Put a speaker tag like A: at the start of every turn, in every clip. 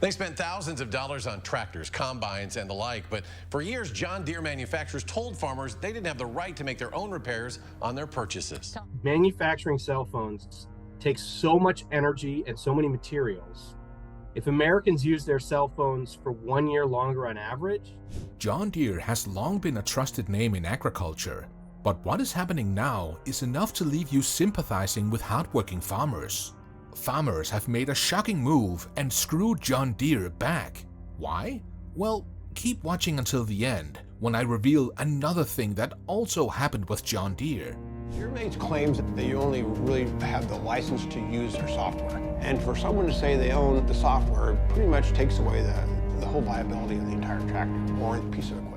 A: They spent thousands of dollars on tractors, combines, and the like, but for years, John Deere manufacturers told farmers they didn't have the right to make their own repairs on their purchases.
B: Manufacturing cell phones takes so much energy and so many materials. If Americans use their cell phones for 1 year longer on average.
C: John Deere has long been a trusted name in agriculture, but what is happening now is enough to leave you sympathizing with hardworking farmers. Farmers have made a shocking move and screwed John Deere back. Why? Well, keep watching until the end when I reveal another thing that also happened with John Deere.
D: Deere makes claims that you only really have the license to use their software. And for someone to say they own the software pretty much takes away the whole viability of the entire tractor or the piece of equipment.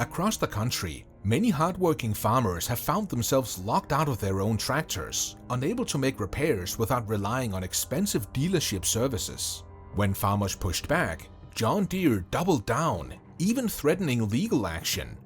C: Across the country, many hardworking farmers have found themselves locked out of their own tractors, unable to make repairs without relying on expensive dealership services. When farmers pushed back, John Deere doubled down, even threatening legal action.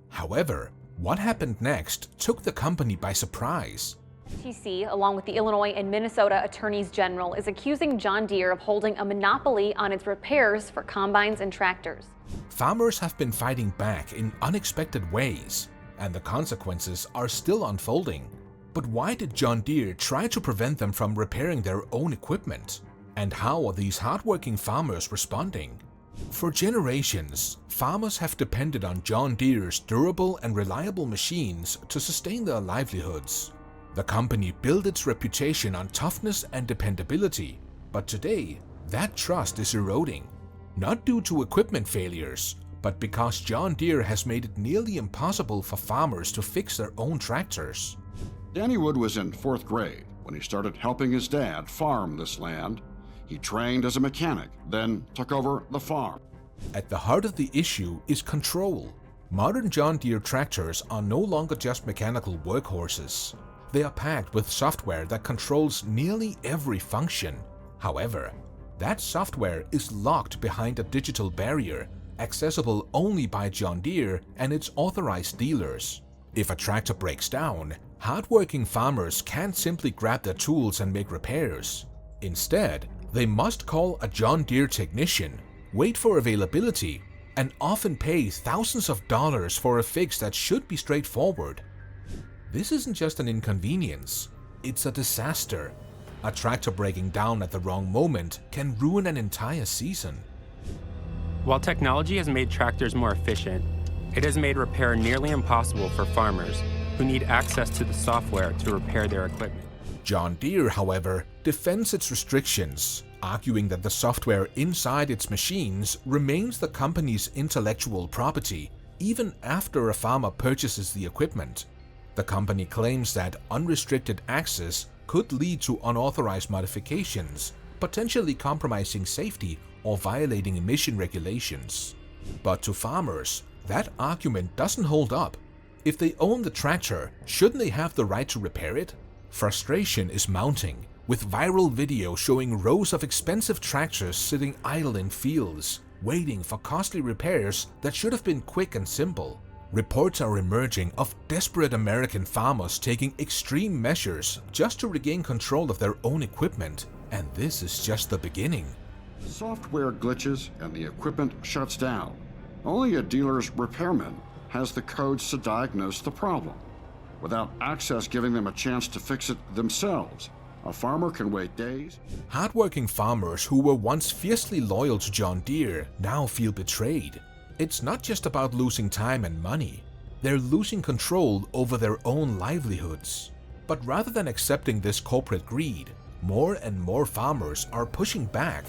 C: However, what happened next took the company by surprise.
E: FTC, along with the Illinois and Minnesota Attorneys General, is accusing John Deere of holding a monopoly on its repairs for combines and tractors.
C: Farmers have been fighting back in unexpected ways, and the consequences are still unfolding. But why did John Deere try to prevent them from repairing their own equipment? And how are these hardworking farmers responding? For generations, farmers have depended on John Deere's durable and reliable machines to sustain their livelihoods. The company built its reputation on toughness and dependability, but today, that trust is eroding. Not due to equipment failures, but because John Deere has made it nearly impossible for farmers to fix their own tractors.
F: Danny Wood was in 4th grade when he started helping his dad farm this land. He trained as a mechanic, then took over the farm.
C: At the heart of the issue is control. Modern John Deere tractors are no longer just mechanical workhorses. They are packed with software that controls nearly every function. However, that software is locked behind a digital barrier, accessible only by John Deere and its authorized dealers. If a tractor breaks down, hardworking farmers can't simply grab their tools and make repairs. Instead, they must call a John Deere technician, wait for availability, and often pay thousands of dollars for a fix that should be straightforward. This isn't just an inconvenience, it's a disaster. A tractor breaking down at the wrong moment can ruin an entire season.
G: While technology has made tractors more efficient, it has made repair nearly impossible for farmers who need access to the software to repair their equipment.
C: John Deere, however, defends its restrictions, arguing that the software inside its machines remains the company's intellectual property even after a farmer purchases the equipment. The company claims that unrestricted access could lead to unauthorized modifications, potentially compromising safety or violating emission regulations. But to farmers, that argument doesn't hold up. If they own the tractor, shouldn't they have the right to repair it? Frustration is mounting, with viral video showing rows of expensive tractors sitting idle in fields, waiting for costly repairs that should have been quick and simple. Reports are emerging of desperate American farmers taking extreme measures just to regain control of their own equipment, and this is just the beginning.
F: Software glitches and the equipment shuts down. Only a dealer's repairman has the codes to diagnose the problem. Without access giving them a chance to fix it themselves, a farmer can wait days.
C: Hardworking farmers who were once fiercely loyal to John Deere now feel betrayed. It's not just about losing time and money. They're losing control over their own livelihoods. But rather than accepting this corporate greed, more and more farmers are pushing back.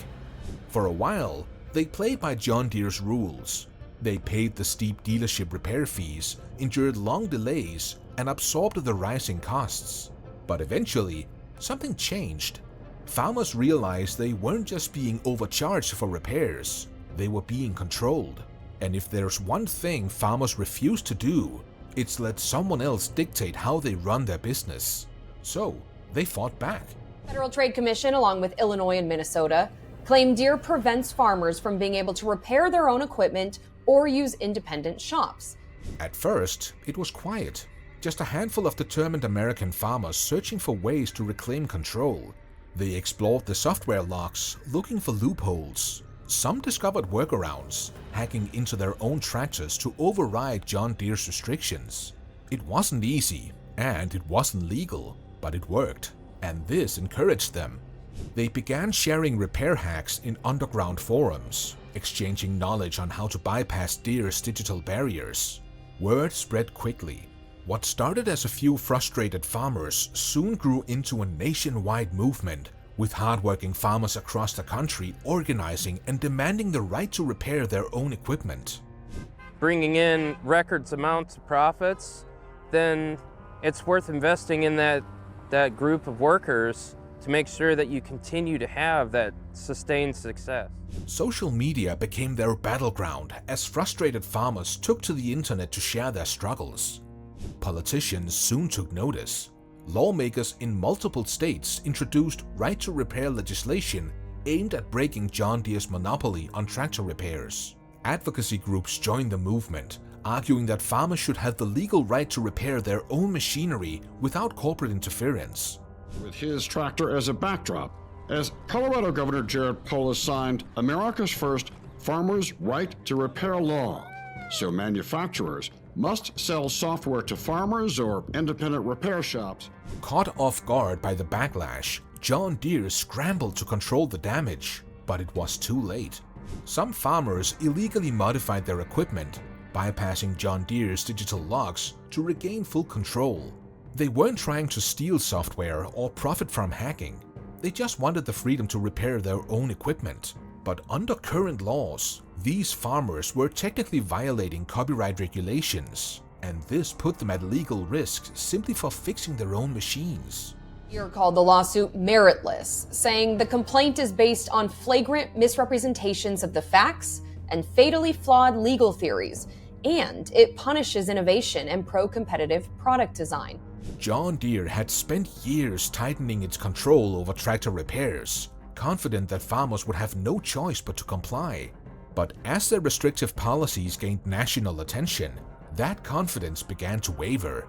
C: For a while, they played by John Deere's rules. They paid the steep dealership repair fees, endured long delays, and absorbed the rising costs. But eventually, something changed. Farmers realized they weren't just being overcharged for repairs, they were being controlled. And if there's one thing farmers refuse to do, it's let someone else dictate how they run their business. So, they fought back.
H: Federal Trade Commission, along with Illinois and Minnesota, claim Deere prevents farmers from being able to repair their own equipment or use independent shops.
C: At first, it was quiet. Just a handful of determined American farmers searching for ways to reclaim control. They explored the software logs, looking for loopholes. Some discovered workarounds, hacking into their own tractors to override John Deere's restrictions. It wasn't easy, and it wasn't legal, but it worked, and this encouraged them. They began sharing repair hacks in underground forums, exchanging knowledge on how to bypass Deere's digital barriers. Word spread quickly. What started as a few frustrated farmers soon grew into a nationwide movement, with hardworking farmers across the country organizing and demanding the right to repair their own equipment.
I: Bringing in records amounts of profits, then it's worth investing in that group of workers to make sure that you continue to have that sustained success.
C: Social media became their battleground as frustrated farmers took to the internet to share their struggles. Politicians soon took notice. Lawmakers in multiple states introduced right-to-repair legislation aimed at breaking John Deere's monopoly on tractor repairs. Advocacy groups joined the movement, arguing that farmers should have the legal right to repair their own machinery without corporate interference.
F: With his tractor as a backdrop, as Colorado Governor Jared Polis signed America's first Farmers' Right to Repair law, so manufacturers must sell software to farmers or independent repair shops.
C: Caught off guard by the backlash, John Deere scrambled to control the damage, but it was too late. Some farmers illegally modified their equipment, bypassing John Deere's digital logs to regain full control. They weren't trying to steal software or profit from hacking. They just wanted the freedom to repair their own equipment. But under current laws, these farmers were technically violating copyright regulations, and this put them at legal risk simply for fixing their own machines.
H: Deere called the lawsuit meritless, saying the complaint is based on flagrant misrepresentations of the facts and fatally flawed legal theories, and it punishes innovation and pro-competitive product design.
C: John Deere had spent years tightening its control over tractor repairs, confident that farmers would have no choice but to comply. But as their restrictive policies gained national attention, that confidence began to waver.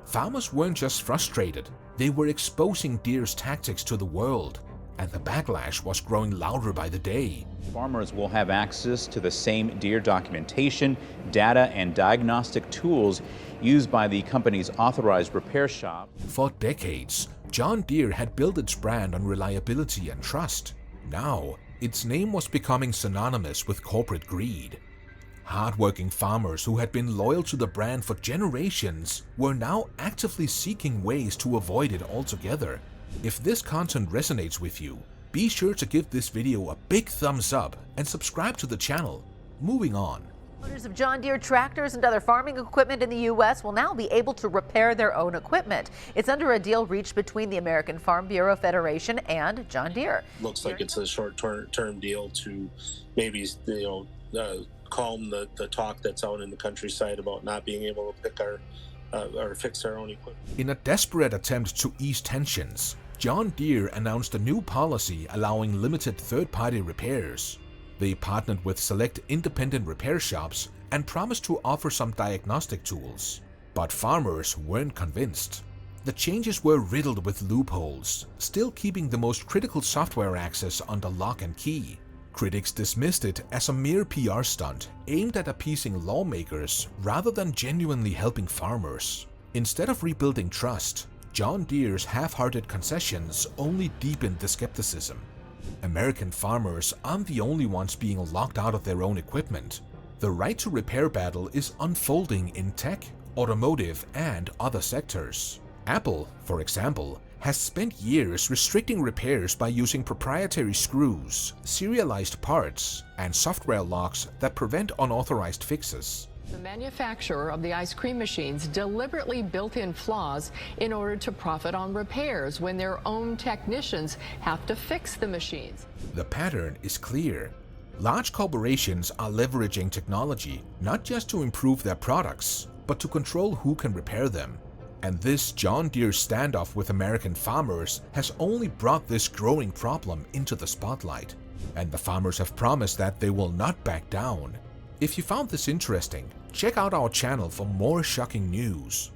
C: Farmers weren't just frustrated, they were exposing Deere's tactics to the world, and the backlash was growing louder by the day.
J: Farmers will have access to the same Deere documentation, data, and diagnostic tools used by the company's authorized repair shop.
C: For decades, John Deere had built its brand on reliability and trust. Now, its name was becoming synonymous with corporate greed. Hardworking farmers who had been loyal to the brand for generations were now actively seeking ways to avoid it altogether. If this content resonates with you, be sure to give this video a big thumbs up and subscribe to the channel. Moving on.
K: Owners of John Deere tractors and other farming equipment in the U.S. will now be able to repair their own equipment. It's under a deal reached between the American Farm Bureau Federation and John Deere.
L: Looks like it's a short-term deal to maybe, calm the talk that's out in the countryside about not being able to pick or fix our own equipment.
C: In a desperate attempt to ease tensions, John Deere announced a new policy allowing limited third-party repairs. They partnered with select independent repair shops and promised to offer some diagnostic tools. But farmers weren't convinced. The changes were riddled with loopholes, still keeping the most critical software access under lock and key. Critics dismissed it as a mere PR stunt aimed at appeasing lawmakers rather than genuinely helping farmers. Instead of rebuilding trust, John Deere's half-hearted concessions only deepened the skepticism. American farmers aren't the only ones being locked out of their own equipment. The right to repair battle is unfolding in tech, automotive, and other sectors. Apple, for example, has spent years restricting repairs by using proprietary screws, serialized parts, and software locks that prevent unauthorized fixes.
M: The manufacturer of the ice cream machines deliberately built in flaws in order to profit on repairs when their own technicians have to fix the machines.
C: The pattern is clear. Large corporations are leveraging technology not just to improve their products, but to control who can repair them. And this John Deere standoff with American farmers has only brought this growing problem into the spotlight. And the farmers have promised that they will not back down. If you found this interesting, check out our channel for more shocking news.